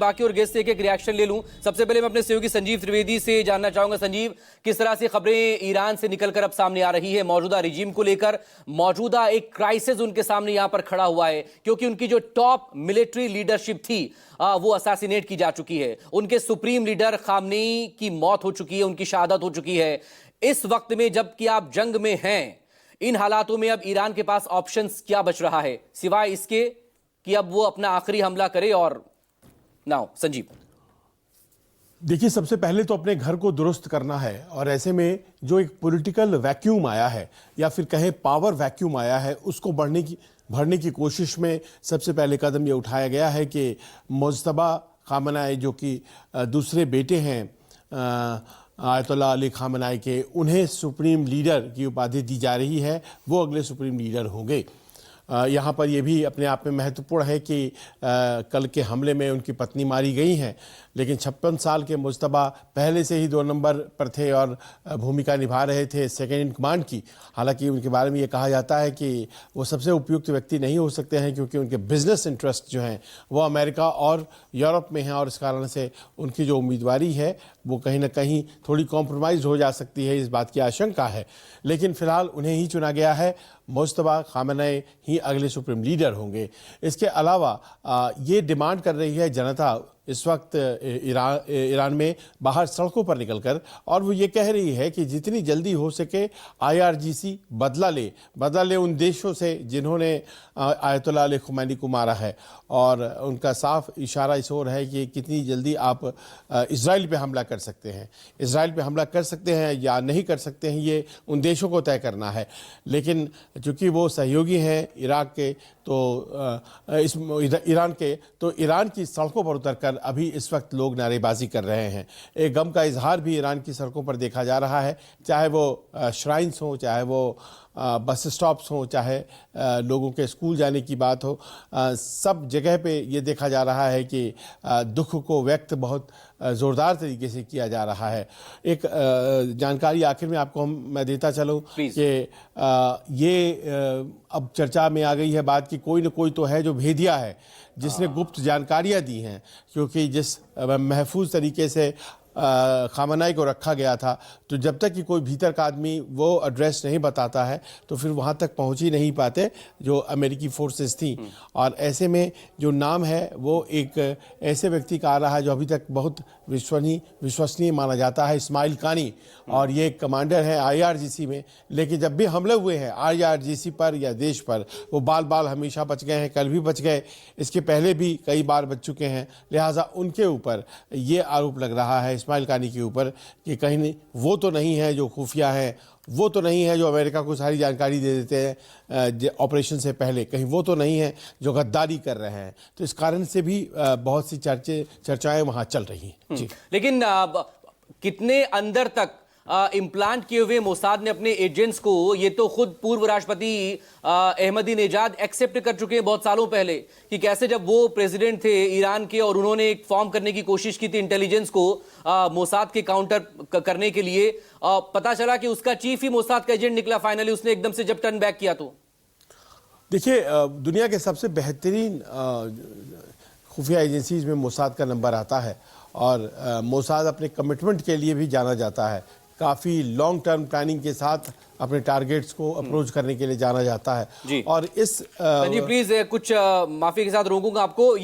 बाकी और गेस्ट से एक रिएक्शन ले लूं। सबसे पहले मैं अपने सहयोगी संजीव त्रिवेदी से जानना चाहूंगा। संजीव, किस तरह से खबरें ईरान से निकलकर अब सामने आ रही है मौजूदा रिजीम को लेकर? मौजूदा एक क्राइसिस उनके सामने यहां पर खड़ा हुआ है क्योंकि उनकी जो टॉप मिलिट्री लीडरशिप थी वो असैसिनेट की जा चुकी है। उनके सुप्रीम लीडर खामनेई की मौत हो चुकी है, उनकी शहादत हो चुकी है। इस वक्त में जबकि आप जंग में हैं, इन हालातों में अब ईरान के पास ऑप्शंस क्या बच रहा है सिवाय इसके कि अब वो अपना आखिरी हमला करे? और नाउ संजीव, देखिए, सबसे पहले तो अपने घर को दुरुस्त करना है और ऐसे में जो एक पॉलिटिकल वैक्यूम आया है या फिर कहें पावर वैक्यूम आया है, उसको भरने की कोशिश में सबसे पहले कदम ये उठाया गया है कि मुज्तबा खामनेई जो कि दूसरे बेटे हैं आयतुल्लाह अली खामनेई के, उन्हें सुप्रीम लीडर की उपाधि दी जा रही है। वो अगले सुप्रीम लीडर होंगे। यहाँ पर यह भी अपने आप में महत्वपूर्ण है कि कल के हमले में उनकी पत्नी मारी गई हैं, लेकिन 56 साल के मुज्तबा पहले से ही 2 नंबर पर थे और भूमिका निभा रहे थे सेकेंड इन कमांड की। हालांकि उनके बारे में ये कहा जाता है कि वो सबसे उपयुक्त व्यक्ति नहीं हो सकते हैं क्योंकि उनके बिजनेस इंटरेस्ट जो हैं वो अमेरिका और यूरोप में हैं और इस कारण से उनकी जो उम्मीदवारी है वो कहीं ना कहीं थोड़ी कॉम्प्रोमाइज़ हो जा सकती है, इस बात की आशंका है। लेकिन फिलहाल उन्हें ही चुना गया है। मुज्तबा खामनेई ही अगले सुप्रीम लीडर होंगे। इसके अलावा ये डिमांड कर रही है जनता इस वक्त ईरान में बाहर सड़कों पर निकलकर, और वो ये कह रही है कि जितनी जल्दी हो सके IRGC बदला ले उन देशों से जिन्होंने आयतुल्लाह अली ख़ुमैनी को मारा है। और उनका साफ इशारा इस ओर है कि कितनी जल्दी आप इजराइल पे हमला कर सकते हैं। इजराइल पे हमला कर सकते हैं या नहीं कर सकते हैं, ये उन देशों को तय करना है। लेकिन चूँकि वो सहयोगी हैं इराक के ईरान के, तो ईरान की सड़कों पर उतरकर अभी इस वक्त लोग नारेबाजी कर रहे हैं। एक गम का इजहार भी ईरान की सड़कों पर देखा जा रहा है, चाहे वो श्राइन्स हों, चाहे वो बस स्टॉप्स हों, चाहे लोगों के स्कूल जाने की बात हो। सब जगह पे ये देखा जा रहा है कि दुख को व्यक्त बहुत ज़ोरदार तरीके से किया जा रहा है। एक जानकारी आखिर में आपको मैं देता चलूँ कि ये अब चर्चा में आ गई है बात कि कोई न कोई तो है जो भेदिया है, जिसने गुप्त जानकारियां दी हैं, क्योंकि जिस महफूज तरीके से खामनेई को रखा गया था, तो जब तक कि कोई भीतर का आदमी वो एड्रेस नहीं बताता है तो फिर वहाँ तक पहुँच ही नहीं पाते जो अमेरिकी फोर्सेस थी। और ऐसे में जो नाम है वो एक ऐसे व्यक्ति का आ रहा है जो अभी तक बहुत विश्वसनीय माना जाता है, इस्माइल कानी। और ये कमांडर है IRGC में, लेकिन जब भी हमले हुए हैं IRGC पर या देश पर, वो बाल हमेशा बच गए हैं। कल भी बच गए, इसके पहले भी कई बार बच चुके हैं। लिहाजा उनके ऊपर ये आरोप लग रहा है, इस्माइल कानी के ऊपर, कि कहीं नहीं वो तो नहीं है जो खुफिया है, वो तो नहीं है जो अमेरिका को सारी जानकारी दे देते हैं ऑपरेशन से पहले, कहीं वो तो नहीं है जो गद्दारी कर रहे हैं। तो इस कारण से भी बहुत सी चर्चाएं वहाँ चल रही हैं। जी, लेकिन कितने अंदर तक इम्प्लांट किए हुए मोसाद ने अपने एजेंट्स को, ये तो खुद पूर्व राष्ट्रपति अहमदीनेजाद एक्सेप्ट कर चुके हैं बहुत सालों पहले कि कैसे जब वो प्रेसिडेंट थे ईरान के और उन्होंने एक फॉर्म करने की कोशिश की थी इंटेलिजेंस को मोसाद के काउंटर करने के लिए, पता चला कि उसका चीफ ही मोसाद का एजेंट निकला फाइनली, उसने एकदम से जब टर्न बैक किया। तो देखिए, दुनिया के सबसे बेहतरीन खुफिया एजेंसीज में मोसाद का नंबर आता है और मोसाद अपने कमिटमेंट के लिए भी जाना जाता है। काफ़ी लॉन्ग टर्म प्लानिंग के साथ अपने टारगेट्स को अप्रोच करने के लिए जाना जाता है। जी। और इस प्लीज कुछ माफी के साथ रोकूंगा आपको।